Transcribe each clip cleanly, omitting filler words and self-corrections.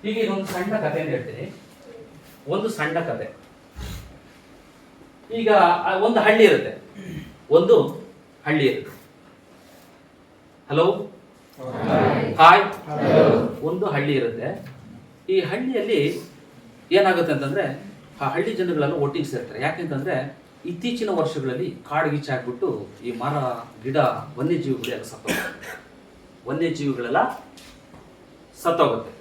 ಈಗ ಇದೊಂದು ಸಣ್ಣ ಕಥೆಯನ್ನು ಹೇಳ್ತೀನಿ. ಒಂದು ಸಣ್ಣ ಕಥೆ. ಈಗ ಒಂದು ಹಳ್ಳಿ ಇರುತ್ತೆ. Hello, hi. ಒಂದು ಹಳ್ಳಿ ಇರುತ್ತೆ. ಈ ಹಳ್ಳಿಯಲ್ಲಿ ಏನಾಗುತ್ತೆ ಅಂತಂದ್ರೆ ಆ ಹಳ್ಳಿ ಜನಗಳೆಲ್ಲ ಒಟ್ಟಿಗೆ ಸೇರ್ತಾರೆ. ಯಾಕೆಂತಂದ್ರೆ ಇತ್ತೀಚಿನ ವರ್ಷಗಳಲ್ಲಿ ಕಾಡ್ಗಿಚ್ಚಾಗ್ಬಿಟ್ಟು ಈ ಮರ ಗಿಡ ವನ್ಯಜೀವಿಗಳೆಲ್ಲ ಸತ್ತೋಗುತ್ತೆ.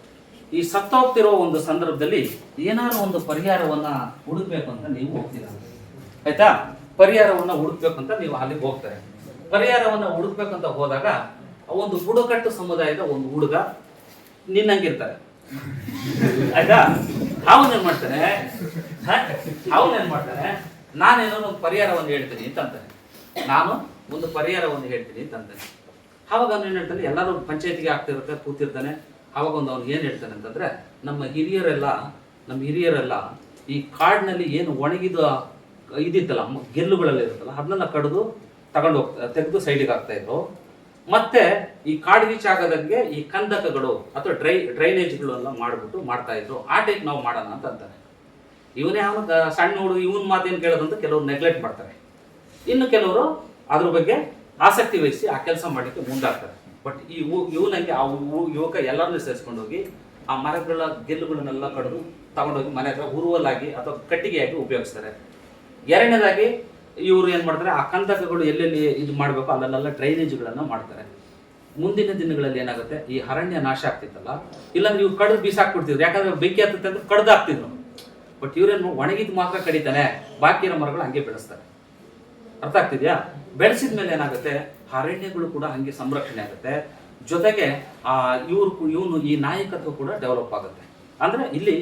ಈ ಸತ್ತೋಗ್ತಿರೋ ಒಂದು ಸಂದರ್ಭದಲ್ಲಿ ಏನಾದ್ರು ಒಂದು ಪರಿಹಾರವನ್ನ ಹುಡುಕ್ಬೇಕು ಅಂತ ನೀವು ಹೋಗ್ತೀರಾ, ಆಯ್ತಾ? ಪರಿಹಾರವನ್ನ ಹುಡುಕ್ಬೇಕು ಅಂತ ನೀವು ಅಲ್ಲಿಗೆ ಹೋಗ್ತಾರೆ. ಪರಿಹಾರವನ್ನ ಹುಡುಕ್ಬೇಕಂತ ಹೋದಾಗ ಒಂದು ಬುಡಕಟ್ಟು ಸಮುದಾಯದ ಒಂದು ಹುಡುಗ ನಿನ್ನಂಗಿರ್ತಾರೆ, ಆಯ್ತಾ? ಅವನೇನ್ ಮಾಡ್ತಾನೆ, ನಾನೇನೋ ಒಂದು ಪರಿಹಾರವನ್ನು ಹೇಳ್ತೀನಿ ಅಂತಂತಾನೆ. ಅವಾಗ ಅವ್ನು ಏನ್ ಹೇಳ್ತಾನೆ, ಎಲ್ಲರೂ ಪಂಚಾಯತಿಗೆ ಆಗ್ತಿರುತ್ತೆ, ಕೂತಿರ್ತಾನೆ. ಅವಾಗ ಅವ್ನು ಏನ್ ಹೇಳ್ತಾನೆ ಅಂತಂದ್ರೆ, ನಮ್ಮ ಹಿರಿಯರೆಲ್ಲ ಈ ಕಾಡಿನಲ್ಲಿ ಏನು ಒಣಗಿದ ಇದಿತ್ತಲ್ಲ, ಗೆಲ್ಲುಗಳೆಲ್ಲ ಇರುತ್ತಲ್ಲ, ಅದನ್ನೆಲ್ಲ ಕಡಿದು ತೆಗೆದು ಸೈಡಿಗೆ ಆಗ್ತಾ ಇದ್ರು. ಮತ್ತೆ ಈ ಕಾಡ್ಗಿಚ್ಚಾಗದಂಗೆ ಈ ಕಂದಕಗಳು ಅಥವಾ ಡ್ರೈನೇಜ್ಗಳೆಲ್ಲ ಮಾಡ್ತಾ ಇದ್ರು. ಆ ಟೈಪ್ ನಾವು ಮಾಡೋಣ ಅಂತ ಅಂತಾನೆ. ಇವನೇ ಅವನು ಸಣ್ಣ ಹುಡುಗ, ಇವನ್ ಮಾತೇನು ಕೇಳೋದಂತ ಕೆಲವರು ನೆಗ್ಲೆಕ್ಟ್ ಮಾಡ್ತಾರೆ. ಇನ್ನು ಕೆಲವರು ಅದ್ರ ಬಗ್ಗೆ ಆಸಕ್ತಿ ವಹಿಸಿ ಆ ಕೆಲಸ ಮಾಡಲಿಕ್ಕೆ ಮುಂದಾಗ್ತಾರೆ. ಬಟ್ ಈ ಇವನಂಗೆ ಆ ಯುವಕ ಎಲ್ಲರನ್ನೂ ಸೇರಿಸ್ಕೊಂಡು ಹೋಗಿ ಆ ಮರಗಳ ಗೆಲ್ಲುಗಳನ್ನೆಲ್ಲ ಕಡಿದು ತಗೊಂಡೋಗಿ ಮನೆ ಹತ್ರ ಉರುವಲಾಗಿ ಅಥವಾ ಕಟ್ಟಿಗೆಯಾಗಿ ಉಪಯೋಗಿಸ್ತಾರೆ. ಎರಡನೇದಾಗಿ ಇವರು ಏನ್ ಮಾಡ್ತಾರೆ, ಆ ಕಂದಕಗಳು ಎಲ್ಲೆಲ್ಲಿ ಇದು ಮಾಡಬೇಕು ಅಲ್ಲೆಲ್ಲ ಡ್ರೈನೇಜ್ಗಳನ್ನ ಮಾಡ್ತಾರೆ. ಮುಂದಿನ ದಿನಗಳಲ್ಲಿ ಏನಾಗುತ್ತೆ, ಈ ಅರಣ್ಯ ನಾಶ ಆಗ್ತಿತ್ತಲ್ಲ, ಇಲ್ಲಾಂದ್ರೆ ಇವ್ರು ಕಡ್ದು ಬೀಸಾಕ್ಬಿಡ್ತಿದ್ರು. ಯಾಕಂದ್ರೆ ಬೆಂಕಿ ಹತ್ತುತ್ತೆ ಅಂದ್ರೆ ಕಡ್ದು ಹಾಕ್ತಿದ್ರು. ಬಟ್ ಇವ್ರೇನು ಒಣಗಿದ್ ಮಾತ್ರ ಕಡಿತಾನೆ, ಬಾಕಿ ಇರೋ ಮರಗಳು ಹಂಗೆ ಬೆಳೆಸ್ತಾರೆ. ಅರ್ಥ ಆಗ್ತಿದ್ಯಾ? ಬೆಳೆಸಿದ ಮೇಲೆ ಏನಾಗುತ್ತೆ, ಅರಣ್ಯಗಳು ಕೂಡ ಹಂಗೆ ಸಂರಕ್ಷಣೆ ಆಗುತ್ತೆ. ಜೊತೆಗೆ ಇವನು ಈ ನಾಯಕತ್ವ ಕೂಡ ಡೆವಲಪ್ ಆಗುತ್ತೆ. ಅಂದ್ರೆ ಇಲ್ಲಿ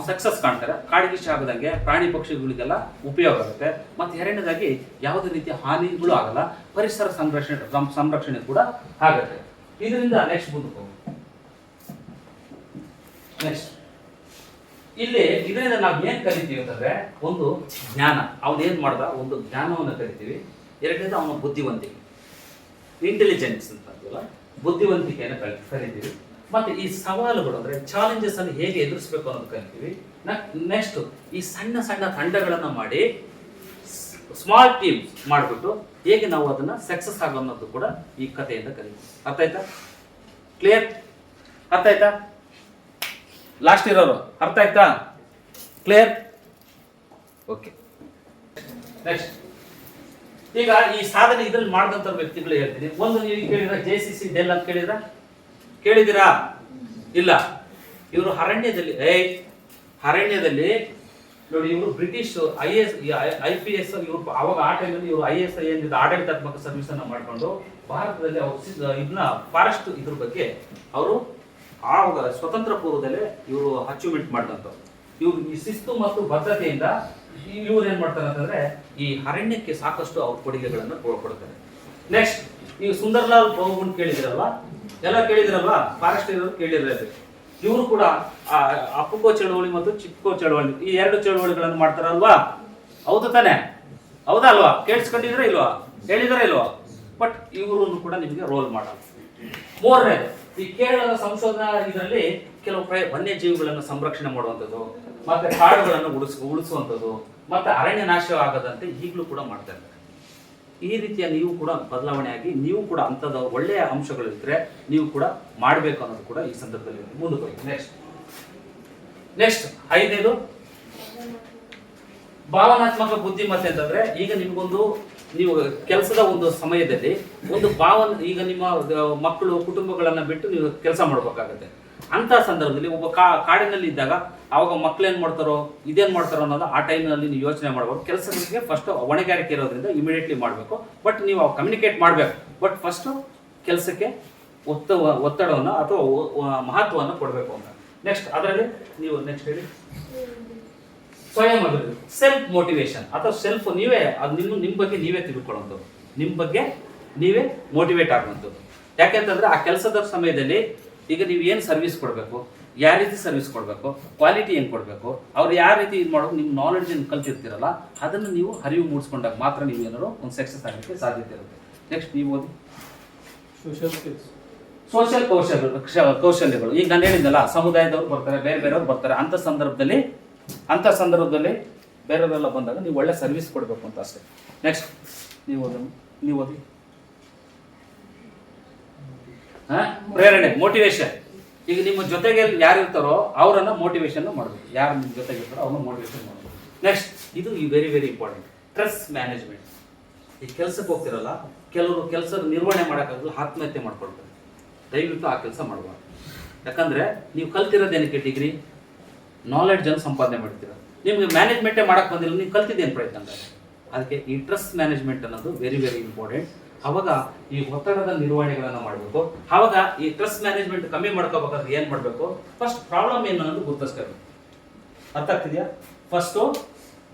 ಸಕ್ಸಸ್ ಕಾಣ್ತಾರೆ. ಕಾಡ್ಗಿಚ್ಚು ಆಗದಂಗೆ ಪ್ರಾಣಿ ಪಕ್ಷಿಗಳಿಗೆಲ್ಲ ಉಪಯೋಗ ಆಗುತ್ತೆ. ಮತ್ತೆ ಎರಡನೇದಾಗಿ ಯಾವುದೇ ರೀತಿಯ ಹಾನಿಗಳು ಆಗಲ್ಲ, ಪರಿಸರ ಸಂರಕ್ಷಣೆ ಕೂಡ ಆಗುತ್ತೆ. ಇದರಿಂದ ನೆಕ್ಸ್ಟ್ ಇಲ್ಲಿ ಇದರಿಂದ ನಾವು ಏನ್ ಕಲಿತೀವಿ ಅಂತಂದ್ರೆ, ಒಂದು ಜ್ಞಾನ, ಅವನೇನ್ ಮಾಡ್ದ, ಒಂದು ಜ್ಞಾನವನ್ನು ಕಲಿತೀವಿ. ಎರಡನೇದು ಅವನ ಬುದ್ಧಿವಂತಿಕೆ, ಇಂಟೆಲಿಜೆನ್ಸ್ ಅಂತ ಅಂತೀವಲ್ಲ, ಬುದ್ಧಿವಂತಿಕೆಯನ್ನು ಕಲಿತೀವಿ. ಮತ್ತೆ ಈ ಸವಾಲುಗಳು ಅಂದ್ರೆ ಚಾಲೆಂಜಸ್ ಅನ್ನು ಹೇಗೆ ಎದುರಿಸಬೇಕು ಅನ್ನೋದು ಕಲಿತೀವಿ. ನೆಕ್ಸ್ಟ್ ಈ ಸಣ್ಣ ಸಣ್ಣ ತಂಡಗಳನ್ನ ಮಾಡಿ ಸ್ಮಾಲ್ ಟೀಮ್ಸ್ ಮಾಡಿಬಿಟ್ಟು ಹೇಗೆ ನಾವು ಅದನ್ನ ಸಕ್ಸಸ್ ಆಗೋ ಅನ್ನೋದು ಕೂಡ ಈ ಕಥೆಯಿಂದ ಕಲಿತೀವಿ. ಅರ್ಥ ಆಯ್ತಾ? ಕ್ಲಿಯರ್? ಅರ್ಥ ಆಯ್ತಾ? ಲಾಸ್ಟ್ ಇರೋರು ಅರ್ಥ ಆಯ್ತಾ? ಕ್ಲಿಯರ್? ಓಕೆ. ನೆಕ್ಸ್ಟ್ ಈಗ ಈ ಸಾಧನೆ ಇದ್ರಲ್ಲಿ ಮಾಡಿದಂತ ವ್ಯಕ್ತಿಗಳು ಹೇಳ್ತೀನಿ. ಒಂದು ನೀವು ಕೇಳಿದ್ರ JCC ಡೆಲ್ ಅಂತ ಕೇಳಿದಿರಾ? ಇಲ್ಲ. ಇವರು ಅರಣ್ಯದಲ್ಲಿ ನೋಡಿ, ಇವರು ಬ್ರಿಟಿಷ್ IPS ಇವರು ಅವಾಗ ಆ ಟೈಮಲ್ಲಿ ಇವರು IAS ಏನಿದೆ ಆಡಳಿತಾತ್ಮಕ ಸರ್ವಿಸ್ ಅನ್ನ ಮಾಡ್ಕೊಂಡು ಭಾರತದಲ್ಲಿ ಅವರು ಇದನ್ನ ಫಾರೆಸ್ಟ್ ಇದ್ರ ಬಗ್ಗೆ ಅವರು ಆವಾಗ ಸ್ವತಂತ್ರ ಪೂರ್ವದಲ್ಲೇ ಇವರು ಅಚೀವ್ಮೆಂಟ್ ಮಾಡಿದಂಥವ್ರು. ಇವ್ರು ಈ ಶಿಸ್ತು ಮತ್ತು ಬದ್ಧತೆಯಿಂದ ಇವ್ರು ಏನ್ ಮಾಡ್ತಾರೆ ಅಂತಂದ್ರೆ ಈ ಅರಣ್ಯಕ್ಕೆ ಸಾಕಷ್ಟು ಅವ್ರ ಕೊಡುಗೆಗಳನ್ನು ಕೊಡ್ತಾರೆ. ನೆಕ್ಸ್ಟ್ ನೀವು ಸುಂದರ್ಲಾಲ್ ಬಹುಗುಣ್ ಕೇಳಿದಿರಲ್ವಾ, ಎಲ್ಲ ಕೇಳಿದಿರಲ್ವಾ, ಫಾರೆಸ್ಟ್ ಇರೋರು ಕೇಳಿರಬೇಕು. ಇವರು ಕೂಡ ಅಪ್ಪುಕೋ ಚಳವಳಿ ಮತ್ತು ಚಿಪ್ಕೋ ಚಳವಳಿ, ಈ ಎರಡು ಚಳವಳಿಗಳನ್ನು ಮಾಡ್ತಾರಲ್ವಾ? ಹೌದು ತಾನೆ? ಹೌದಾ ಅಲ್ವಾ? ಕೇಳಿಸ್ಕೊಂಡಿದ್ರೆ ಇಲ್ವಾ? ಹೇಳಿದ್ರೆ ಇಲ್ವಾ? ಬಟ್ ಇವರು ಕೂಡ ನಿಮಗೆ ರೋಲ್ ಮಾಡಲ್ಲ. ಮೂರನೇದು, ಈ ಕೇರಳದ ಸಂಶೋಧನಾ ಇದರಲ್ಲಿ ಕೆಲವು ವನ್ಯಜೀವಿಗಳನ್ನು ಸಂರಕ್ಷಣೆ ಮಾಡುವಂಥದ್ದು, ಮತ್ತೆ ಕಾಡುಗಳನ್ನು ಉಳಿಸುವಂಥದ್ದು, ಮತ್ತೆ ಅರಣ್ಯ ನಾಶ ಆಗದಂತೆ ಈಗಲೂ ಕೂಡ ಮಾಡ್ತಾ ಇದ್ದಾರೆ. ಈ ರೀತಿಯ ನೀವು ಕೂಡ ಬದಲಾವಣೆ ಆಗಿ ನೀವು ಕೂಡ ಅಂಥದ್ದು ಒಳ್ಳೆಯ ಅಂಶಗಳಿದ್ರೆ ನೀವು ಕೂಡ ಮಾಡಬೇಕು ಅನ್ನೋದು ಕೂಡ ಈ ಸಂದರ್ಭದಲ್ಲಿ ಮುಂದಕ್ಕೆ ಹೋಗಿ. ನೆಕ್ಸ್ಟ್ ಐದನೇದು ಭಾವನಾತ್ಮಕ ಬುದ್ಧಿಮತ್ತೆ ಅಂತಂದ್ರೆ, ಈಗ ನೀವು ಕೆಲಸದ ಒಂದು ಸಮಯದಲ್ಲಿ ಒಂದು ಈಗ ನಿಮ್ಮ ಮಕ್ಕಳು ಕುಟುಂಬಗಳನ್ನ ಬಿಟ್ಟು ನೀವು ಕೆಲಸ ಮಾಡ್ಬೇಕಾಗತ್ತೆ. ಅಂತ ಸಂದರ್ಭದಲ್ಲಿ ಒಬ್ಬ ಕಾಡಿನಲ್ಲಿ ಇದ್ದಾಗ ಅವಾಗ ಮಕ್ಳು ಏನ್ ಮಾಡ್ತಾರೋ ಇದೇನ್ ಮಾಡ್ತಾರೋ ಅನ್ನೋದು ಆ ಟೈಮ್ನಲ್ಲಿ ನೀವು ಯೋಚನೆ ಮಾಡ್ಬೋದು. ಕೆಲಸಗಳಿಗೆ ಫಸ್ಟ್ ಹೊಣೆಗಾರಿಕೆ ಇರೋದ್ರಿಂದ ಇಮಿಡಿಯೇಟ್ಲಿ ಮಾಡಬೇಕು. ಬಟ್ ನೀವು ಕಮ್ಯುನಿಕೇಟ್ ಮಾಡಬೇಕು. ಬಟ್ ಫಸ್ಟ್ ಕೆಲಸಕ್ಕೆ ಒತ್ತಡವನ್ನು ಅಥವಾ ಮಹತ್ವವನ್ನು ಕೊಡಬೇಕು ಅಂತ. ನೆಕ್ಸ್ಟ್ ಅದರಲ್ಲಿ ನೀವು ನೆಕ್ಸ್ಟ್ ಹೇಳಿ, ಸ್ವಯಂ ಅಭಿವೃದ್ಧಿ, ಸೆಲ್ಫ್ ಮೋಟಿವೇಶನ್ ಅಥವಾ ಸೆಲ್ಫ್ ನೀವೇ ನಿಮ್ಮ ಬಗ್ಗೆ ನೀವೇ ತಿಳ್ಕೊಳ್ಳುವಂಥದ್ದು, ನಿಮ್ಮ ಬಗ್ಗೆ ನೀವೇ ಮೋಟಿವೇಟ್ ಆಗುವಂಥದ್ದು. ಯಾಕೆಂತಂದ್ರೆ ಆ ಕೆಲಸದ ಸಮಯದಲ್ಲಿ ಈಗ ನೀವು ಏನು ಸರ್ವಿಸ್ ಕೊಡಬೇಕು, ಯಾವ ರೀತಿ ಸರ್ವಿಸ್ ಕೊಡಬೇಕು, ಕ್ವಾಲಿಟಿ ಏನು ಕೊಡಬೇಕು, ಅವ್ರು ಯಾವ ರೀತಿ ಇದು ಮಾಡೋದು, ನಿಮ್ಮ ನಾಲೆಡ್ಜ್ ಏನು ಕಲ್ತಿರ್ತೀರಲ್ಲ ಅದನ್ನು ನೀವು ಅರಿವು ಮೂಡಿಸ್ಕೊಂಡಾಗ ಮಾತ್ರ ನೀವು ಏನಾದ್ರು ಒಂದು ಸಕ್ಸಸ್ ಆಗಲಿಕ್ಕೆ ಸಾಧ್ಯತೆ ಇರುತ್ತೆ. ನೆಕ್ಸ್ಟ್ ನೀವು ಓದಿ ಸೋಷಿಯಲ್ ಕೌಶಲ್ಯಗಳು ಈಗ ನಾನು ಹೇಳಿದ್ನಲ್ಲ, ಸಮುದಾಯದವ್ರು ಬರ್ತಾರೆ, ಬೇರೆ ಬೇರೆಯವ್ರು ಬರ್ತಾರೆ, ಅಂಥ ಸಂದರ್ಭದಲ್ಲಿ ಬೇರೆಯವರೆಲ್ಲ ಬಂದಾಗ ನೀವು ಒಳ್ಳೆ ಸರ್ವಿಸ್ ಕೊಡಬೇಕು ಅಂತ ಅಷ್ಟೇ. ನೆಕ್ಸ್ಟ್ ನೀವು ಓದಿ. ಪ್ರೇರಣೆ, ಮೋಟಿವೇಶನ್. ಈಗ ನಿಮ್ಮ ಜೊತೆಗೆ ಯಾರು ಇರ್ತಾರೋ ಅವರನ್ನ ಮೋಟಿವೇಶನ್ ಮಾಡಬೇಕು. ಯಾರು ನಿಮ್ಮ ಜೊತೆಗೆ ಇರ್ತಾರೋ ಅವ್ರನ್ನ ಮೋಟಿವೇಶನ್ ಮಾಡಬೇಕು. ನೆಕ್ಸ್ಟ್ ಇದು very very important, stress management. ಈ ಕೆಲಸಕ್ಕೆ ಹೋಗ್ತಿರಲ್ಲ, ಕೆಲವರು ಕೆಲಸದ ನಿರ್ವಹಣೆ ಮಾಡೋಕ್ಕಾಗಲ್ಲ, ಆತ್ಮಹತ್ಯೆ ಮಾಡ್ಕೊಳ್ತಾರೆ. ದಯವಿಟ್ಟು ಆ ಕೆಲಸ ಮಾಡಬಾರ್ದು. ಯಾಕಂದ್ರೆ ನೀವು ಕಲ್ತಿರೋದೇನಕ್ಕೆ ಡಿಗ್ರಿ, ನಾಲೆಡ್ಜ್ ಅನ್ನು ಸಂಪಾದನೆ ಮಾಡ್ತೀರ. ನಿಮ್ಗೆ ಮ್ಯಾನೇಜ್ಮೆಂಟೇ ಮಾಡಕ್ಕೆ ಬಂದಿಲ್ಲ, ನೀವು ಕಲ್ತಿದ್ದೇನು ಪ್ರಯತ್ನ ಅಂತ. ಅದಕ್ಕೆ ಈ ಸ್ಟ್ರೆಸ್ ಮ್ಯಾನೇಜ್ಮೆಂಟ್ ಅನ್ನೋದು ವೆರಿ ವೆರಿ ಇಂಪಾರ್ಟೆಂಟ್. ಅವಾಗ ಈ ಒತ್ತಡದ ನಿರ್ವಹಣೆಗಳನ್ನ ಮಾಡಬೇಕು. ಅವಾಗ ಈ ಸ್ಟ್ರೆಸ್ ಮ್ಯಾನೇಜ್ಮೆಂಟ್ ಕಮ್ಮಿ ಮಾಡ್ಕೋಬೇಕಾದ್ರೆ ಏನ್ ಮಾಡಬೇಕು, ಫಸ್ಟ್ ಪ್ರಾಬ್ಲಮ್ ಏನು ಅನ್ನೋದು ಗುರುತಿಸ್ಕೋಬೇಕು. ಅರ್ಥ ಆಗ್ತಿದ್ಯಾ? ಫಸ್ಟು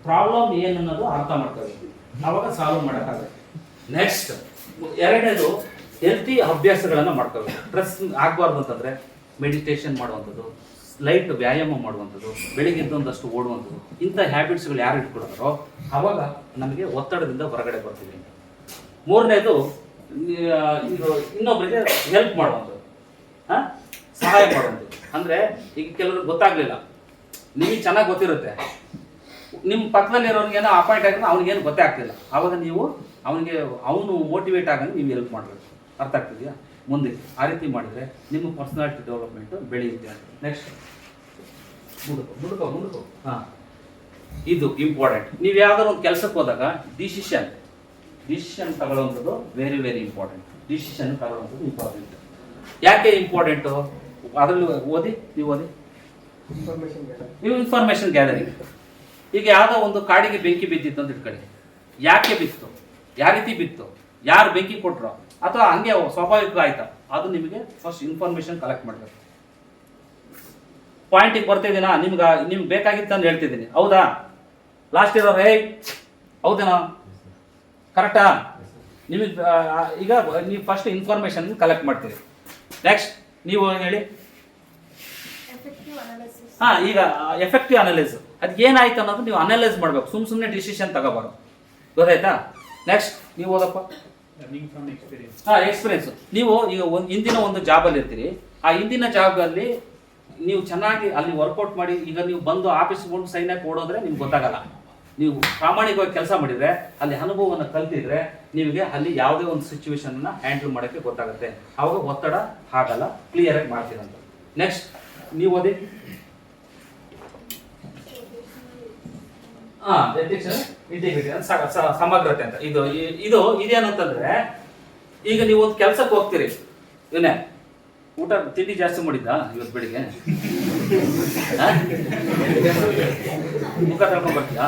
ಪ್ರಾಬ್ಲಮ್ ಏನು ಅನ್ನೋದು ಅರ್ಥ ಮಾಡ್ಕೋಬೇಕು, ಅವಾಗ ಸಾಲ್ವ್ ಮಾಡೋಕ್ಕಾಗುತ್ತೆ. ನೆಕ್ಸ್ಟ್ ಎರಡನೇದು ಹೆಲ್ತಿ ಅಭ್ಯಾಸಗಳನ್ನ ಮಾಡ್ಕೋಬೇಕು. ಸ್ಟ್ರೆಸ್ ಆಗಬಾರ್ದು ಅಂತಂದ್ರೆ ಮೆಡಿಟೇಷನ್ ಮಾಡುವಂಥದ್ದು, ಲೈಟ್ ವ್ಯಾಯಾಮ ಮಾಡುವಂಥದ್ದು, ಬೆಳಿಗ್ಗೆ ಎದ್ದೊಂದಷ್ಟು ಓಡುವಂಥದ್ದು, ಇಂಥ ಹ್ಯಾಬಿಟ್ಸ್ಗಳು ಯಾರು ಇಟ್ಕೊಳ್ತಾರೋ ಅವಾಗ ನಮಗೆ ಒತ್ತಡದಿಂದ ಹೊರಗಡೆ ಬರ್ತೀವಿ. ಮೂರನೇದು ಇದು ಇನ್ನೊಬ್ಬರಿಗೆ ಹೆಲ್ಪ್ ಮಾಡುವಂಥದ್ದು, ಸಹಾಯ ಮಾಡುವಂಥದ್ದು. ಅಂದರೆ ಈಗ ಕೆಲವ್ರಿಗೆ ಗೊತ್ತಾಗ್ಲಿಲ್ಲ, ನಿಮಗೆ ಚೆನ್ನಾಗಿ ಗೊತ್ತಿರುತ್ತೆ, ನಿಮ್ಮ ಪಕ್ಕದಲ್ಲಿರೋನಿಗೇನೋ ಅಪಾಯಿಂಟ್ ಆಗಿದ್ರೆ ಅವ್ನಿಗೇನು ಗೊತ್ತೇ ಆಗ್ತಿಲ್ಲ. ಆವಾಗ ನೀವು ಅವನು ಮೋಟಿವೇಟ್ ಆಗಂಗೆ ನೀವು ಹೆಲ್ಪ್ ಮಾಡಬೇಕು. ಅರ್ಥ ಆಗ್ತಿದೆಯಾ? ಮುಂದೆ ಆ ರೀತಿ ಮಾಡಿದರೆ ನಿಮ್ಮ ಪರ್ಸನಾಲಿಟಿ ಡೆವಲಪ್ಮೆಂಟು ಬೆಳೆಯುತ್ತೆ. ನೆಕ್ಸ್ಟ್ ಮುಂದಕ್ಕೋ. ಹಾಂ, ಇದು ಇಂಪಾರ್ಟೆಂಟ್. ನೀವು ಯಾವ್ದಾದ್ರು ಒಂದು ಕೆಲಸಕ್ಕೆ ಹೋದಾಗ ಡಿಸಿಷನ್ ತಗೊಳ್ಳುವಂಥದ್ದು ವೆರಿ ವೆರಿ ಇಂಪಾರ್ಟೆಂಟ್. ಡಿಸಿಷನ್ ತಗೊಳ್ಳುವಂಥದ್ದು ಇಂಪಾರ್ಟೆಂಟ್. ಯಾಕೆ ಇಂಪಾರ್ಟೆಂಟು? ಅದರಲ್ಲಿ ನೀವು ಓದಿ ಇನ್ಫಾರ್ಮೇಶನ್ ಗ್ಯಾದರಿಂಗ್. ಈಗ ಯಾವುದೋ ಒಂದು ಕಾಡಿಗೆ ಬೆಂಕಿ ಬಿದ್ದಿತ್ತು ಅಂತ ಇಟ್ಕೊಳ್ಳಿ, ಯಾಕೆ ಬಿತ್ತು, ಯಾವ ರೀತಿ ಬಿತ್ತು, ಯಾರು ಬೆಂಕಿ ಕೊಟ್ಟರು, ಅಥವಾ ಹಂಗೆ ಸ್ವಾಭಾವಿಕ ಆಯ್ತಾ, ಅದು ನಿಮಗೆ ಫಸ್ಟ್ ಇನ್ಫಾರ್ಮೇಶನ್ ಕಲೆಕ್ಟ್ ಮಾಡಬೇಕು. ಪಾಯಿಂಟಿಗೆ ಬರ್ತಿದ್ದೀನಾ, ನಿಮ್ಗೆ ಬೇಕಾಗಿತ್ತು ಅಂತ ಹೇಳ್ತಿದ್ದೀನಿ, ಹೌದಾ? ಲಾಸ್ಟ್ ಇರೋರು ಹೌದೇನೋ, ಕರೆಕ್ಟಾ? ನಿಮಗೆ ಈಗ ನೀವು ಫಸ್ಟ್ ಇನ್ಫಾರ್ಮೇಶನ್ ಕಲೆಕ್ಟ್ ಮಾಡ್ತೀರಿ. ನೆಕ್ಸ್ಟ್ ನೀವು ಹೇಳಿ. ಈಗ ಎಫೆಕ್ಟಿವ್ ಅನಲೈಸ್, ಅದಕ್ಕೆ ಏನಾಯ್ತು ಅನ್ನೋದು ನೀವು ಅನಲೈಸ್ ಮಾಡಬೇಕು, ಸುಮ್ಮನೆ ಡಿಸಿಷನ್ ತಗೋಬಾರ್ದು. ಗೊತ್ತಾಯ್ತಾ? ನೆಕ್ಸ್ಟ್ ನೀವು ಓದಪ್ಪ. ಎಕ್ಸ್ಪೀರಿಯನ್ಸ್. ನೀವು ಈಗ ಹಿಂದಿನ ಒಂದು ಜಾಬಲ್ಲಿ ಇರ್ತೀರಿ, ಆ ಹಿಂದಿನ ಜಾಬಲ್ಲಿ ನೀವು ಚೆನ್ನಾಗಿ ಅಲ್ಲಿ ವರ್ಕೌಟ್ ಮಾಡಿ, ಈಗ ನೀವು ಬಂದು ಆಫೀಸ್ಗೆ ಬಂದು ಸೈನ್ ಹಾಕಿ ಓಡೋದ್ರೆ ನಿಮ್ಗೆ ಗೊತ್ತಾಗಲ್ಲ. ನೀವು ಪ್ರಾಮಾಣಿಕವಾಗಿ ಕೆಲಸ ಮಾಡಿದರೆ, ಅಲ್ಲಿ ಅನುಭವವನ್ನು ಕಲ್ತಿದ್ರೆ, ನಿಮಗೆ ಅಲ್ಲಿ ಯಾವುದೇ ಒಂದು ಸಿಚುವೇಶನ್ನ ಹ್ಯಾಂಡಲ್ ಮಾಡೋಕ್ಕೆ ಗೊತ್ತಾಗುತ್ತೆ. ಆವಾಗ ಒತ್ತಡ ಆಗಲ್ಲ, ಕ್ಲಿಯರಾಗಿ ಮಾಡ್ತೀರಂತ. ನೆಕ್ಸ್ಟ್ ನೀವು ಓದಿ. ಇಂಟಿಗ್ರಿಟಿ ಸಮಗ್ರತೆ ಅಂತ. ಇದೇನಂತಂದ್ರೆ, ಈಗ ನೀವು ಒಂದು ಕೆಲ್ಸಕ್ಕೆ ಹೋಗ್ತೀರಿ, ಇವನೇ ತಿಂಡಿ ಜಾಸ್ತಿ ಮಾಡಿದ್ದ ಇವತ್ತು ಬೆಳಿಗ್ಗೆ, ಮುಖ ತಳ್ಕೊಂಡ್ ಬರ್ತೀಯಾ?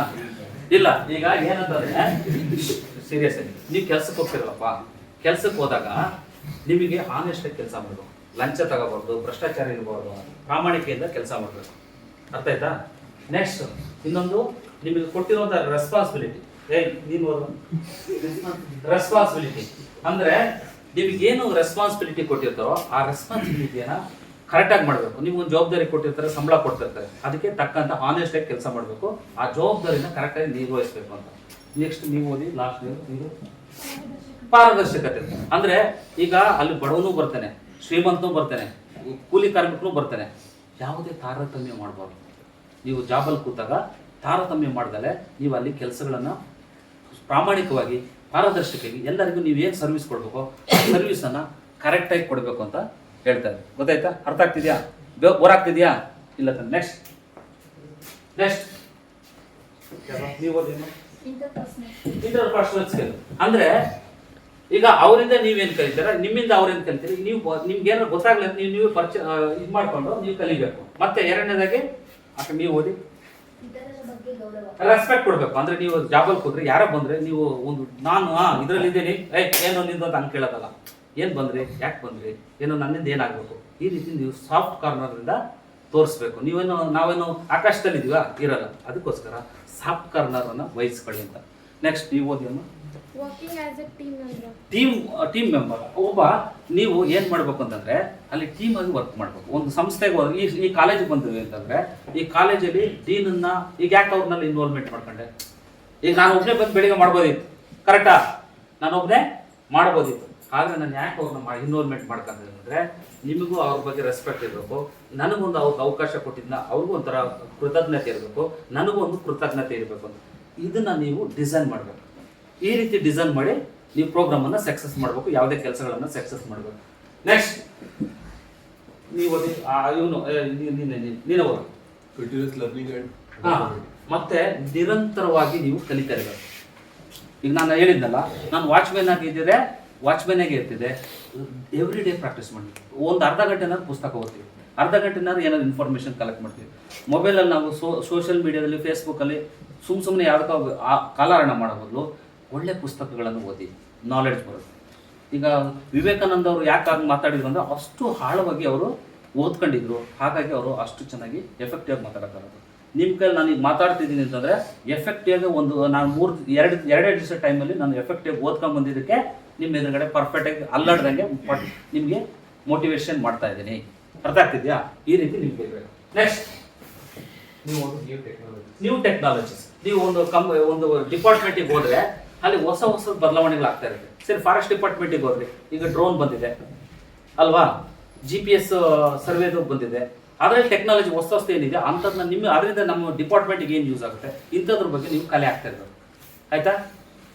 ಇಲ್ಲ. ಈಗ ಏನಂತಂದ್ರೆ, ಸೀರಿಯಸ್ ಆಗಿ ನೀವು ಕೆಲ್ಸಕ್ಕೆ ಹೋಗ್ತಿರಲ್ಲಪ್ಪ, ಕೆಲ್ಸಕ್ಕೆ ಹೋದಾಗ ನಿಮಗೆ ಆನೆಸ್ಟ್ ಆಗಿ ಕೆಲಸ ಮಾಡಬೇಕು, ಲಂಚ ತಗೋಬಾರ್ದು, ಭ್ರಷ್ಟಾಚಾರ ಇರಬಾರ್ದು, ಪ್ರಾಮಾಣಿಕೆಯಿಂದ ಕೆಲಸ ಮಾಡಬೇಕು. ಅರ್ಥ ಆಯ್ತಾ? ನೆಕ್ಸ್ಟ್ ಇನ್ನೊಂದು, ನಿಮಗೆ ಕೊಟ್ಟಿರುವಂತ ರೆಸ್ಪಾನ್ಸಿಬಿಲಿಟಿ. ರೆಸ್ಪಾನ್ಸಿಬಿಲಿಟಿ ಅಂದ್ರೆ ನಿಮಗೇನು ರೆಸ್ಪಾನ್ಸಿಬಿಲಿಟಿ ಕೊಟ್ಟಿರ್ತಾರೋ ಆ ರೆಸ್ಪಾನ್ಸಿಬಿಲಿಟಿಯನ್ನ ಕರೆಕ್ಟಾಗಿ ಮಾಡಬೇಕು. ನಿಮ್ಗೊಂದು ಜವಾಬ್ದಾರಿ ಕೊಟ್ಟಿರ್ತಾರೆ, ಸಂಬಳ ಕೊಡ್ತಿರ್ತಾರೆ, ಅದಕ್ಕೆ ತಕ್ಕಂತ ಆನೆಸ್ಟ್ ಆಗಿ ಕೆಲಸ ಮಾಡಬೇಕು, ಆ ಜವಾಬ್ದಾರಿನ ಕರೆಕ್ಟಾಗಿ ನಿರ್ವಹಿಸಬೇಕು ಅಂತ. ನೆಕ್ಸ್ಟ್ ನೀವು ಓದಿ. ಲಾಸ್ಟ್ ಇದು ಪಾರದರ್ಶಕತೆ. ಅಂದ್ರೆ ಈಗ ಅಲ್ಲಿ ಬಡವನೂ ಬರ್ತಾನೆ, ಶ್ರೀಮಂತನೂ ಬರ್ತಾನೆ, ಕೂಲಿ ಕಾರ್ಮಿಕನೂ ಬರ್ತಾನೆ, ಯಾವುದೇ ತಾರತಮ್ಯ ಮಾಡಬಾರ್ದು. ನೀವು ಜಾಬಲ್ಲಿ ಕೂತಾಗ ತಾರತಮ್ಯ ಮಾಡ್ದಲೆ ನೀವು ಅಲ್ಲಿ ಕೆಲಸಗಳನ್ನು ಪ್ರಾಮಾಣಿಕವಾಗಿ, ಪಾರದರ್ಶಕವಾಗಿ ಎಲ್ಲರಿಗೂ ನೀವು ಏನು ಸರ್ವಿಸ್ ಕೊಡಬೇಕು ಆ ಸರ್ವಿಸನ್ನು ಕರೆಕ್ಟಾಗಿ ಕೊಡಬೇಕು ಅಂತ ಹೇಳ್ತಾರೆ. ಗೊತ್ತಾಯ್ತಾ? ಅರ್ಥ ಆಗ್ತಿದ್ಯಾ? ಬೋರ್ ಆಗ್ತಿದ್ಯಾ? ಇಲ್ಲ ತಾನೆ? ನೆಕ್ಸ್ಟ್ ನೀವು ಇಂಟರ್ಪರ್ಸನಲ್ ಸ್ಕಿಲ್ ಅಂದ್ರೆ, ಈಗ ಅವರಿಂದ ನೀವೇನು ಕಲಿತೀರ, ನಿಮ್ಮಿಂದ ಅವ್ರೇನು ಕಲಿತೀರಿ, ನಿಮ್ಗೆ ಏನಾದ್ರು ಗೊತ್ತಾಗ್ಲಿ ನೀವು ಪರಿಚಯ ಇದು ಮಾಡ್ಕೊಂಡು ನೀವು ಕಲಿಬೇಕು. ಮತ್ತೆ ಎರಡನೇದಾಗಿ ನೀವು ಓದಿ. ರೆಸ್ಪೆಕ್ಟ್ ಕೊಡ್ಬೇಕು. ಅಂದ್ರೆ ನೀವು ಜಾಬಲ್ಲಿ ಕೂತ್ರೆ ಯಾರೋ ಬಂದ್ರೆ ನೀವು ಒಂದು ನಾನು ಇದ್ರಲ್ಲಿ ಇದ್ದೀನಿ, ಏನೋ ನಿಂದು ಅಂತ ಹಂಗೆ ಕೇಳೋದಲ್ಲ. ಏನ್ ಬಂದ್ರಿ, ಯಾಕೆ ಬಂದ್ರಿ, ಏನೋ ನನ್ನಿಂದ ಏನಾಗಬೇಕು, ಈ ರೀತಿ ನೀವು ಸಾಫ್ಟ್ ಕಾರ್ನರ್ನಿಂದ ತೋರಿಸ್ಬೇಕು. ನಾವೇನು ಆಕಾಶದಲ್ಲಿ ಇದೀವಾ, ಇರಲ್ಲ. ಅದಕ್ಕೋಸ್ಕರ ಸಾಫ್ಟ್ ಕಾರ್ನರ್ ಅನ್ನ ವಹಿಸ್ಕೊಳ್ಳಿ ಅಂತ. ನೆಕ್ಸ್ಟ್ ನೀವು ಓದಿ. Team member. ಒಬ್ಬ ನೀವು ಏನ್ ಮಾಡ್ಬೇಕು ಅಂತಂದ್ರೆ, ಅಲ್ಲಿ ಟೀಮ್ ಆಗಿ ವರ್ಕ್ ಮಾಡ್ಬೇಕು. ಒಂದು ಸಂಸ್ಥೆಗೆ ಹೋದ್ರೆ, ಈ ಕಾಲೇಜಿಗೆ ಬಂದ್ವಿ ಅಂತಂದ್ರೆ, ಈ ಕಾಲೇಜಲ್ಲಿ ಡೀನನ್ನ ಈಗ ಯಾಕೆ ಅವ್ರನ್ನೆಲ್ಲ ಇನ್ವಾಲ್ವ್ಮೆಂಟ್ ಮಾಡ್ಕೊಂಡೆ? ಈಗ ನಾನು ಒಬ್ಬನೇ ಬಂದು ಬೆಳಿಗ್ಗೆ ಮಾಡ್ಬೋದಿತ್ತು, ಕರೆಕ್ಟಾ? ನಾನು ಒಬ್ಬನೇ ಮಾಡ್ಬೋದಿತ್ತು. ಆದರೆ ನಾನು ಯಾಕೆ ಅವ್ರನ್ನ ಇನ್ವಾಲ್ವ್ಮೆಂಟ್ ಮಾಡ್ಕೊಂತೀನಿ ಅಂದರೆ ನಿಮಗೂ ಅವ್ರ ಬಗ್ಗೆ ರೆಸ್ಪೆಕ್ಟ್ ಇರಬೇಕು, ನನಗೊಂದು ಅವ್ರಿಗೆ ಅವಕಾಶ ಕೊಟ್ಟಿದ್ದನ್ನ ಅವ್ರಿಗೂ ಒಂಥರ ಕೃತಜ್ಞತೆ ಇರಬೇಕು, ನನಗೂ ಒಂದು ಕೃತಜ್ಞತೆ ಇರಬೇಕು ಅಂತ ಇದನ್ನು ನೀವು ಡಿಸೈನ್ ಮಾಡಬೇಕು. ಈ ರೀತಿ ಡಿಸೈನ್ ಮಾಡಿ ನೀವು ಪ್ರೋಗ್ರಾಮನ್ನು ಸಕ್ಸಸ್ ಮಾಡಬೇಕು, ಯಾವುದೇ ಕೆಲಸಗಳನ್ನು ಸಕ್ಸಸ್ ಮಾಡಬೇಕು. ನೆಕ್ಸ್ಟ್ ನೀವು ಇವನು ನೀನು ಕಂಟಿನ್ಯೂಸ್ ಲರ್ನಿಂಗ್ ಮತ್ತೆ ನಿರಂತರವಾಗಿ ನೀವು ಕಲಿತಾ ಇರಬೇಕು. ಈಗ ನಾನು ಹೇಳಿದ್ನಲ್ಲ, ನಾನು ವಾಚ್ಮೆನ್ ಆಗಿದ್ದರೆ ವಾಚ್ಮೆನಾಗೆ ಇರ್ತಿದೆ, ಎವ್ರಿ ಡೇ ಪ್ರಾಕ್ಟೀಸ್ ಮಾಡಿ. ಒಂದು ಅರ್ಧ ಗಂಟೆನಾದ್ರು ಪುಸ್ತಕ ಓದ್ತೀವಿ, ಅರ್ಧ ಗಂಟೆನಾದ್ರು ಏನಾದ್ರು ಇನ್ಫಾರ್ಮೇಷನ್ ಕಲೆಕ್ಟ್ ಮಾಡ್ತೀವಿ. ಮೊಬೈಲಲ್ಲಿ ನಾವು ಸೋಷಿಯಲ್ ಮೀಡಿಯಾದಲ್ಲಿ ಫೇಸ್ಬುಕ್ಕಲ್ಲಿ ಸುಮ್ಮನೆ ಯಾವುದಕ್ಕೋ ಕಾಲಹರಣ ಮಾಡೋ ಬದಲು ಒಳ್ಳೆ ಪುಸ್ತಕಗಳನ್ನು ಓದಿ, ನಾಲೆಡ್ಜ್ ಬರುತ್ತೆ. ಈಗ ವಿವೇಕಾನಂದ ಅವರು ಯಾಕಾಗಿ ಮಾತಾಡಿದ್ರು ಅಂದರೆ ಅಷ್ಟು ಆಳವಾಗಿ ಅವರು ಓದ್ಕೊಂಡಿದ್ರು, ಹಾಗಾಗಿ ಅವರು ಅಷ್ಟು ಚೆನ್ನಾಗಿ ಎಫೆಕ್ಟಿವ್ ಆಗಿ ಮಾತಾಡೋಕ್ಕಾಗೋದು. ನಿಮ್ಮ ಕೈಲಿ ನಾನು ಈಗ ಮಾತಾಡ್ತಿದ್ದೀನಿ ಅಂತಂದರೆ ಎಫೆಕ್ಟಿವ್ ನಾನು ಎರಡೇ ದಿವಸ ಟೈಮಲ್ಲಿ ನಾನು ಎಫೆಕ್ಟಿವ್ ಓದ್ಕೊಂಡು ಬಂದಿದ್ದಕ್ಕೆ ನಿಮ್ಮ ಎದುರುಗಡೆ ಪರ್ಫೆಕ್ಟಾಗಿ ಅಲ್ಲಾಡ್ದಂಗೆ ನಿಮಗೆ ಮೋಟಿವೇಶನ್ ಮಾಡ್ತಾ ಇದ್ದೀನಿ. ಅರ್ಥ ಆಗ್ತಿದೆಯಾ? ಈ ರೀತಿ ನಿಮ್ಗೆ ಇರಬೇಕು. ನೆಕ್ಸ್ಟ್ ನೀವು ಒಂದು ನ್ಯೂ ಟೆಕ್ನಾಲಜೀಸ್. ನೀವು ಒಂದು ಡಿಪಾರ್ಟ್ಮೆಂಟಿಗೆ ಹೋದರೆ ಅಲ್ಲಿ ಹೊಸ ಬದಲಾವಣೆಗಳಾಗ್ತಾ ಇರುತ್ತೆ. ಸರಿ, ಫಾರೆಸ್ಟ್ ಡಿಪಾರ್ಟ್ಮೆಂಟಿಗೆ ಹೋದ್ರಿ, ಈಗ ಡ್ರೋನ್ ಬಂದಿದೆ ಅಲ್ವಾ, GPS ಸರ್ವೇದು ಬಂದಿದೆ. ಅದರಲ್ಲಿ ಟೆಕ್ನಾಲಜಿ ಹೊಸ ಏನಿದೆ ಅಂಥದ್ದನ್ನ ಅದರಿಂದ ನಮ್ಮ ಡಿಪಾರ್ಟ್ಮೆಂಟಿಗೆ ಏನು ಯೂಸ್ ಆಗುತ್ತೆ ಇಂಥದ್ರ ಬಗ್ಗೆ ನೀವು ಕಲೆ ಆಗ್ತಾ ಇರ್ಬೇಕು. ಆಯಿತಾ?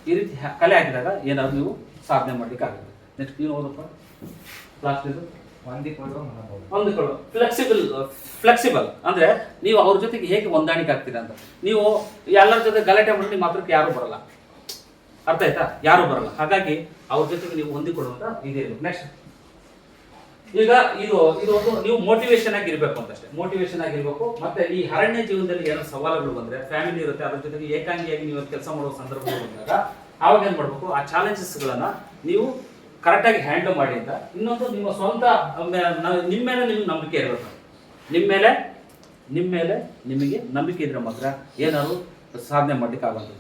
ಈ ರೀತಿ ಕಲೆ ಹಾಕಿದಾಗ ಏನಾದ್ರು ನೀವು ಸಾಧನೆ ಮಾಡಲಿಕ್ಕೆ ಆಗುತ್ತೆ. ನೆಕ್ಸ್ಟ್ ನೀವು ಓದಪ್ಪ ಲಾಸ್ಟ್ ಇದು ಹೊಂದಿಕೊಳ್ಳೋ ಫ್ಲೆಕ್ಸಿಬಲ್ ಅಂದರೆ ನೀವು ಅವ್ರ ಜೊತೆಗೆ ಹೇಗೆ ಹೊಂದಾಣಿಕೆ ಆಗ್ತೀರಾ ಅಂತ. ನೀವು ಎಲ್ಲರ ಜೊತೆ ಗಲಾಟೆ ಮಾಡಿ ನಿಮ್ಮ ಹತ್ರಕ್ಕೆ ಯಾರು ಬರಲ್ಲ. ಅರ್ಥ ಆಯ್ತಾ? ಯಾರು ಬರಲ್ಲ. ಹಾಗಾಗಿ ಅವ್ರ ಜೊತೆಗೆ ನೀವು ಹೊಂದಿಕೊಳ್ಳುವಂತ ಇದೇ ಇರಬೇಕು. ನೆಕ್ಸ್ಟ್ ಈಗ ಇದು ಒಂದು ನೀವು ಮೋಟಿವೇಶನ್ ಆಗಿರ್ಬೇಕು ಅಂತಷ್ಟೇ. ಮೋಟಿವೇಶನ್ ಆಗಿರ್ಬೇಕು. ಮತ್ತೆ ಈ ಅರಣ್ಯ ಜೀವನದಲ್ಲಿ ಏನೋ ಸವಾಲುಗಳು ಬಂದ್ರೆ ಫ್ಯಾಮಿಲಿ ಇರುತ್ತೆ, ಅದ್ರ ಜೊತೆಗೆ ಏಕಾಂಗಿಯಾಗಿ ನೀವು ಕೆಲಸ ಮಾಡುವ ಸಂದರ್ಭಗಳು ಬಂದಾಗ ಆವಾಗ ಏನ್ ಮಾಡ್ಬೇಕು, ಆ ಚಾಲೆಂಜಸ್ಗಳನ್ನ ನೀವು ಕರೆಕ್ಟಾಗಿ ಹ್ಯಾಂಡಲ್ ಮಾಡಿ ಅಂತ. ಇನ್ನೊಂದು ನಿಮ್ಮ ಸ್ವಂತ ನಿಮ್ಮ ಮೇಲೆ ನಿಮ್ಗೆ ನಂಬಿಕೆ ಇರಬೇಕು. ನಿಮ್ಮ ಮೇಲೆ ನಿಮಗೆ ನಂಬಿಕೆ ಇದ್ರೆ ಮಾತ್ರ ಏನಾದ್ರು ಸಾಧನೆ ಮಾಡ್ಲಿಕ್ಕೆ ಆಗೋದು.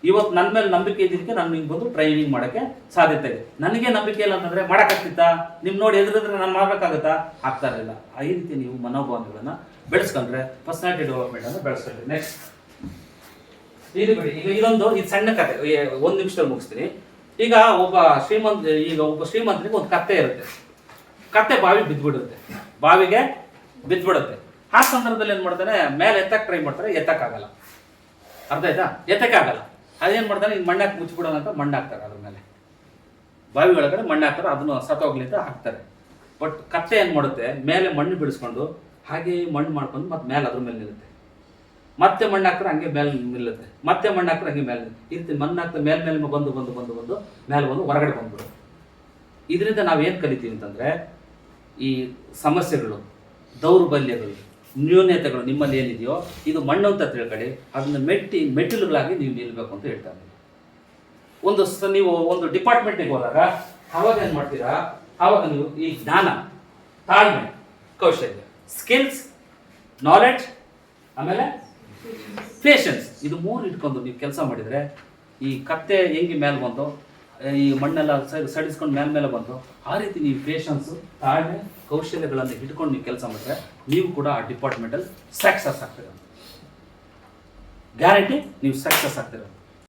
ಇವತ್ತು ನನ್ನ ಮೇಲೆ ನಂಬಿಕೆ ಇದ್ದಕ್ಕೆ ನಾನು ನಿಮ್ಗೆ ಬಂದು ಟ್ರೈನಿಂಗ್ ಮಾಡೋಕ್ಕೆ ಸಾಧ್ಯತೆ ಇದೆ. ನನಗೆ ನಂಬಿಕೆ ಇಲ್ಲ ಅಂತಂದ್ರೆ ಮಾಡೋಕ್ಕಾಗ್ತಿತ್ತಾ? ನಿಮ್ ನೋಡಿ ಎದುರಿದ್ರೆ ನಾನು ಮಾಡ್ಬೇಕಾಗತ್ತಾ? ಆಗ್ತಾ ಇರಲಿಲ್ಲ. ಈ ರೀತಿ ನೀವು ಮನೋಭಾವನೆಗಳನ್ನ ಬೆಳೆಸ್ಕೊಂಡ್ರೆ ಪರ್ಸನಾಲಿಟಿ ಡೆವಲಪ್ಮೆಂಟ್ ಅನ್ನು ಬೆಳೆಸ್ಕೊಂಡ್ರೆ. ನೆಕ್ಸ್ಟ್ ಇದು ಬಿಡಿ. ಈಗ ಇದು ಸಣ್ಣ ಕತೆ, 1 ನಿಮಿಷದಲ್ಲಿ ಮುಗಿಸ್ತೀನಿ. ಈಗ ಒಬ್ಬ ಶ್ರೀಮಂತನಿಗೆ ಒಂದು ಕತ್ತೆ ಇರುತ್ತೆ. ಕತ್ತೆ ಬಾವಿಗೆ ಬಿದ್ದುಬಿಡುತ್ತೆ. ಆ ಸಂದರ್ಭದಲ್ಲಿ ಏನ್ ಮಾಡ್ತಾನೆ, ಮೇಲೆ ಎತ್ತಕ್ಕೆ ಟ್ರೈ ಮಾಡ್ತಾರೆ, ಎತ್ತಕ್ಕಾಗಲ್ಲ. ಅರ್ಥ ಆಯ್ತಾ? ಎತ್ತಕ್ಕಾಗಲ್ಲ. ಅದೇನ್ ಮಾಡ್ತಾನೆ, ಈಗ ಮಣ್ಣಾಕಿ ಮುಚ್ಚಿಬಿಡೋಣ ಅಂತ ಮಣ್ಣು ಹಾಕ್ತಾರೆ. ಅದ್ರ ಮೇಲೆ ಬಾವಿ ಒಳಗಡೆ ಮಣ್ಣು ಹಾಕ್ತಾರೆ, ಅದನ್ನು ಸತ್ತೋಗ್ಲಿ ಅಂತ ಹಾಕ್ತಾರೆ. ಬಟ್ ಕತ್ತೆ ಏನ್ ಮಾಡುತ್ತೆ, ಮೇಲೆ ಮಣ್ಣು ಬಿಡಿಸ್ಕೊಂಡು ಹಾಗೆ ಮಣ್ಣು ಮಾಡ್ಕೊಂಡು ಮತ್ತೆ ಮೇಲೆ ಅದ್ರ ಮೇಲೆ ನಿಲ್ಲುತ್ತೆ. ಮತ್ತೆ ಮಣ್ಣು ಹಾಕ್ತಾರೆ, ಹಂಗೆ ಮೇಲೆ ನಿಲ್ಲುತ್ತೆ. ಮತ್ತೆ ಮಣ್ಣು ಹಾಕ್ತಾರೆ, ಹಂಗೆ ಮೇಲೆ ಈ ರೀತಿ ಮಣ್ಣು ಹಾಕ್ತಾರೆ. ಮೇಲೆ ಬಂದು ಮೇಲೆ ಬಂದು ಹೊರಗಡೆ ಬಂದ್ಬಿಡು. ಇದರಿಂದ ನಾವೇನು ಕಲಿತೀವಿ ಅಂತಂದ್ರೆ, ಈ ಸಮಸ್ಯೆಗಳು, ದೌರ್ಬಲ್ಯಗಳು, ನ್ಯೂನತೆಗಳು ನಿಮ್ಮಲ್ಲಿ ಏನಿದೆಯೋ ಇದು ಮಣ್ಣು ಅಂತ ತಿಳ್ಕೊಳ್ಳಿ, ಅದನ್ನ ಮೆಟ್ಟಿಲುಗಳಾಗಿ ನೀವು ನಿಲ್ಬೇಕು ಅಂತ ಹೇಳ್ತಾರೆ. ನೀವು ಒಂದು ಡಿಪಾರ್ಟ್ಮೆಂಟಿಗೆ ಹೋದಾಗ ಅವಾಗ ಏನು ಮಾಡ್ತೀರಾ, ಆವಾಗ ನೀವು ಈ ಜ್ಞಾನ, ತಾಳ್ಮೆ, ಕೌಶಲ್ಯ, ಸ್ಕಿಲ್ಸ್, ನಾಲೆಡ್ಜ್, ಆಮೇಲೆ ಪೇಷನ್ಸ್, ಇದು 3 ಇಟ್ಕೊಂಡು ನೀವು ಕೆಲಸ ಮಾಡಿದರೆ ಈ ಕತ್ತೆ ಹೆಂಗೆ ಮೇಲೆ ಬಂತು, ಈ ಮಣ್ಣೆಲ್ಲ ಸಡಿಸ್ಕೊಂಡು ಮೇಲೆ ಬಂತು, ಆ ರೀತಿ ನೀವು ಪೇಷನ್ಸು, ತಾಳ್ಮೆ, ಕೌಶಲ್ಯಗಳನ್ನು ಇಟ್ಕೊಂಡು ನೀವು ಕೆಲಸ ಮಾಡಿದ್ರೆ ನೀವು ಕೂಡ ಆ ಡಿಪಾರ್ಟ್ಮೆಂಟಲ್ಲಿ ಸಕ್ಸಸ್ ಆಗ್ತೀರ. ಗ್ಯಾರಂಟಿ ನೀವು ಸಕ್ಸಸ್ ಆಗ್ತೀರ.